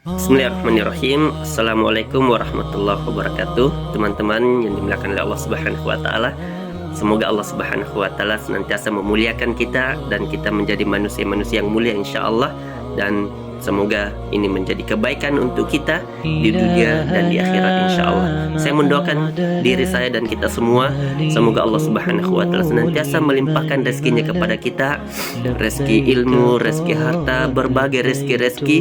Bismillahirrahmanirrahim. Assalamualaikum warahmatullahi wabarakatuh. Teman-teman yang dimuliakan oleh Allah Subhanahu wa taala. Semoga Allah Subhanahu wa taala senantiasa memuliakan kita dan kita menjadi manusia-manusia yang mulia insyaallah, dan semoga ini menjadi kebaikan untuk kita di dunia dan di akhirat insyaallah. Saya mendoakan diri saya dan kita semua, semoga Allah Subhanahu wa taala senantiasa melimpahkan rezekinya kepada kita, rezeki ilmu, rezeki harta, berbagai rezeki-rezeki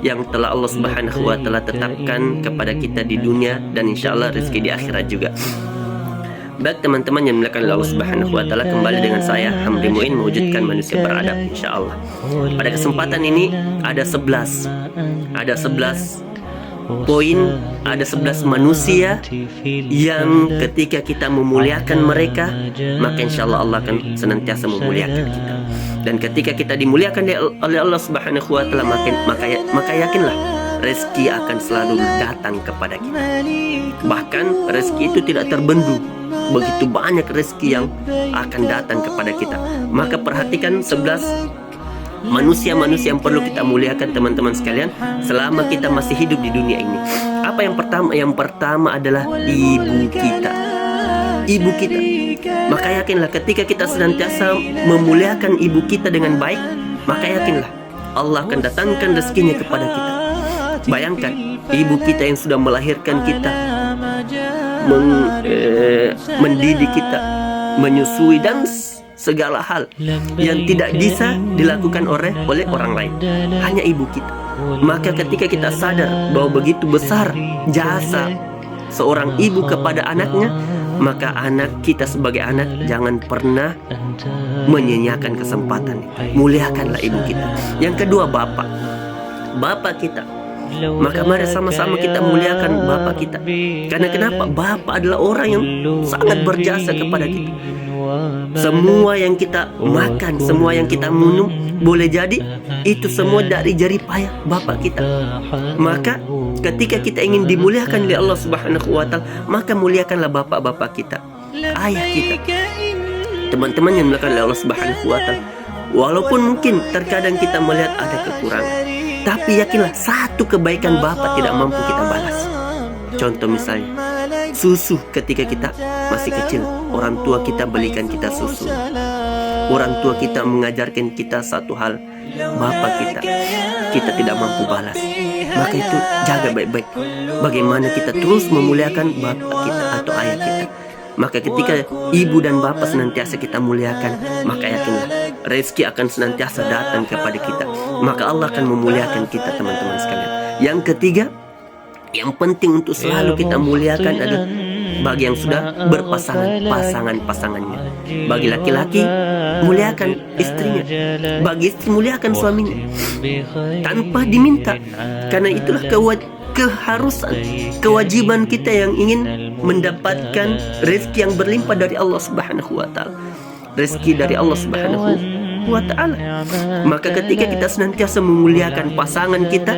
yang telah Allah Subhanahu wa taala tetapkan kepada kita di dunia dan insyaallah rezeki di akhirat juga. Baik teman-teman yang dimuliakan oleh Allah Subhanahu wa taala, kembali dengan saya Hamdi Muin mewujudkan manusia beradab insyaallah. Pada kesempatan ini ada 11 poin, ada 11 manusia yang ketika kita memuliakan mereka, maka insyaallah Allah akan senantiasa memuliakan kita. Dan ketika kita dimuliakan oleh Allah Subhanahu wa taala, maka yakinlah rezeki akan selalu datang kepada kita. Bahkan rezeki itu tidak terbendung. Begitu banyak rezeki yang akan datang kepada kita. Maka perhatikan 11 manusia-manusia yang perlu kita muliakan teman-teman sekalian selama kita masih hidup di dunia ini. Apa yang pertama? Yang pertama adalah ibu kita. Ibu kita. Maka yakinlah ketika kita senantiasa memuliakan ibu kita dengan baik, maka yakinlah Allah akan datangkan rezekinya kepada kita. Bayangkan ibu kita yang sudah melahirkan kita, mendidik kita, menyusui dan segala hal yang tidak bisa dilakukan oleh orang lain, hanya ibu kita. Maka ketika kita sadar bahwa begitu besar jasa seorang ibu kepada anaknya, maka anak kita sebagai anak jangan pernah menyia-nyiakan kesempatan. Muliakanlah ibu kita. Yang kedua, bapak kita. Maka mari sama-sama kita muliakan bapak kita. Karena kenapa? Bapak adalah orang yang sangat berjasa kepada kita. Semua yang kita makan, semua yang kita minum, boleh jadi itu semua dari jerih payah bapak kita. Maka ketika kita ingin dimuliakan oleh Allah Subhanahu wa taala, maka muliakanlah bapak-bapak kita, ayah kita. Teman-teman yang dimuliakan oleh Allah Subhanahu wa taala, walaupun mungkin terkadang kita melihat ada kekurangan, tapi yakinlah satu kebaikan bapak tidak mampu kita balas. Contoh misalnya susu, ketika kita masih kecil, orang tua kita belikan kita susu. Orang tua kita mengajarkan kita satu hal, bapak kita tidak mampu balas. Maka itu jaga baik-baik bagaimana kita terus memuliakan bapak kita atau ayah kita. Maka ketika ibu dan bapak senantiasa kita muliakan, maka yakinlah rezeki akan senantiasa datang kepada kita. Maka Allah akan memuliakan kita teman-teman sekalian. Yang ketiga, yang penting untuk selalu kita muliakan adalah bagi yang sudah berpasangan, pasangannya. Bagi laki-laki, muliakan istrinya. Bagi istri, muliakan suaminya tanpa diminta. Karena itulah keharusan, kewajiban kita yang ingin mendapatkan rezeki yang berlimpah dari Allah Subhanahu wa taala. Rezeki dari Allah Subhanahu wa taala. Maka ketika kita senantiasa memuliakan pasangan kita,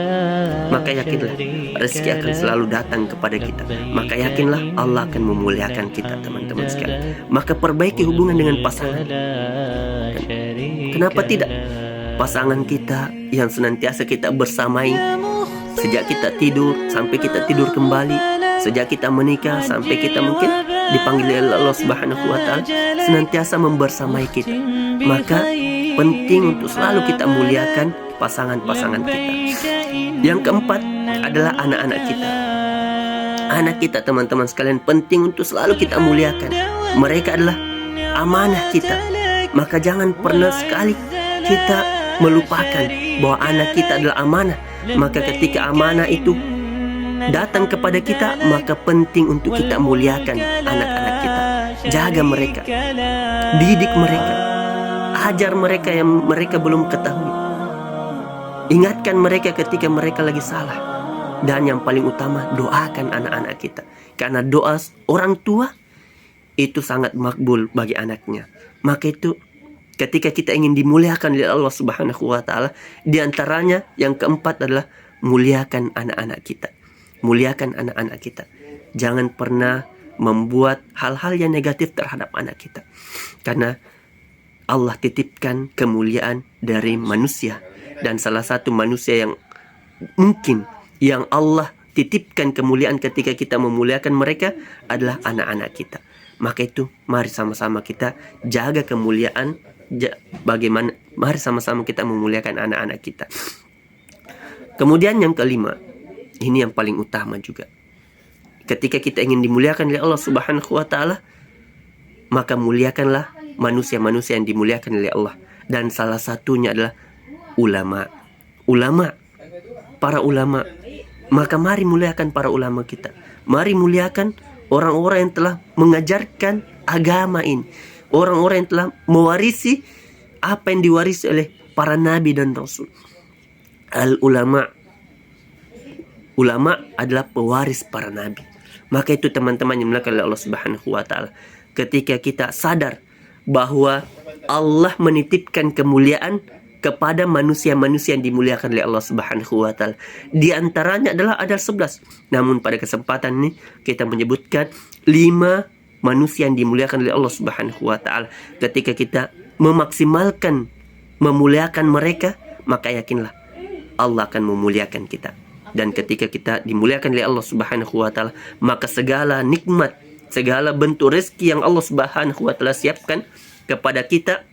maka yakinlah rezeki akan selalu datang kepada kita. Maka yakinlah Allah akan memuliakan kita teman-teman sekalian. Maka perbaiki hubungan dengan pasangan. Kenapa tidak? Pasangan kita yang senantiasa kita bersamai sejak kita tidur sampai kita tidur kembali, sejak kita menikah sampai kita mungkin dipanggil oleh Allah Subhanahu wa taala, senantiasa membersamai kita. Maka penting untuk selalu kita muliakan pasangan-pasangan kita. Yang keempat adalah anak-anak kita. Anak kita teman-teman sekalian penting untuk selalu kita muliakan. Mereka adalah amanah kita. Maka jangan pernah sekali kita melupakan bahwa anak kita adalah amanah. Maka ketika amanah itu datang kepada kita, maka penting untuk kita muliakan anak-anak kita. Jaga mereka, didik mereka, ajar mereka yang mereka belum ketahui. Ingatkan mereka ketika mereka lagi salah. Dan yang paling utama, doakan anak-anak kita. Karena doa orang tua itu sangat makbul bagi anaknya. Maka itu ketika kita ingin dimuliakan oleh Allah Subhanahu wa taala, di antaranya yang keempat adalah muliakan anak-anak kita. Muliakan anak-anak kita. Jangan pernah membuat hal-hal yang negatif terhadap anak kita. Karena Allah titipkan kemuliaan dari manusia. Dan salah satu manusia yang mungkin yang Allah titipkan kemuliaan ketika kita memuliakan mereka adalah anak-anak kita. Maka itu mari sama-sama kita jaga kemuliaan. Bagaimana? Mari sama-sama kita memuliakan anak-anak kita. Kemudian yang kelima, ini yang paling utama juga. Ketika kita ingin dimuliakan oleh Allah Subhanahu wa taala, maka muliakanlah manusia-manusia yang dimuliakan oleh Allah. Dan salah satunya adalah ulama. Para ulama. Maka mari muliakan para ulama kita. Mari muliakan orang-orang yang telah mengajarkan agama ini. Orang-orang yang telah mewarisi apa yang diwarisi oleh para nabi dan rasul. Ulama adalah pewaris para nabi. Maka itu teman-teman yang dimuliakan oleh Allah Subhanahu wa taala. Ketika kita sadar bahwa Allah menitipkan kemuliaan kepada manusia-manusia yang dimuliakan oleh Allah Subhanahu wa taala. Di antaranya adalah ada 11. Namun pada kesempatan ini kita menyebutkan 5 manusia yang dimuliakan oleh Allah Subhanahu wa taala. Ketika kita memaksimalkan memuliakan mereka, maka yakinlah Allah akan memuliakan kita. Dan ketika kita dimuliakan oleh Allah Subhanahu wa taala, maka segala nikmat, segala bentuk rezeki yang Allah Subhanahu wa taala siapkan kepada kita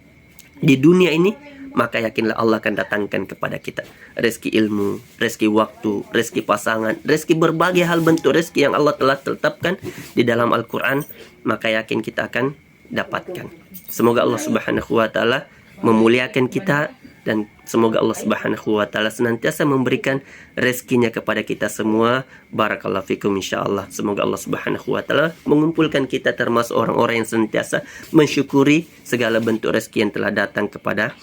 di dunia ini, maka yakinlah Allah akan datangkan kepada kita rezeki ilmu, rezeki waktu, rezeki pasangan, rezeki berbagai hal bentuk rezeki yang Allah telah tetapkan di dalam Al-Quran, maka yakin kita akan dapatkan. Semoga Allah Subhanahu wa taala memuliakan kita, dan semoga Allah Subhanahu wa taala senantiasa memberikan rezekinya kepada kita semua. Barakallahu fikum insyaallah. Semoga Allah Subhanahu wa taala mengumpulkan kita termasuk orang-orang yang senantiasa mensyukuri segala bentuk rezeki yang telah datang kepada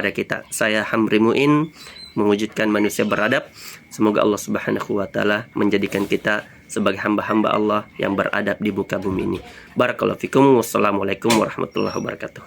kita. Saya Hamri Muin, mewujudkan manusia beradab. Semoga Allah Subhanahu wa taala menjadikan kita sebagai hamba-hamba Allah yang beradab di muka bumi ini. Barakallahu fikum. Wassalamualaikum warahmatullahi wabarakatuh.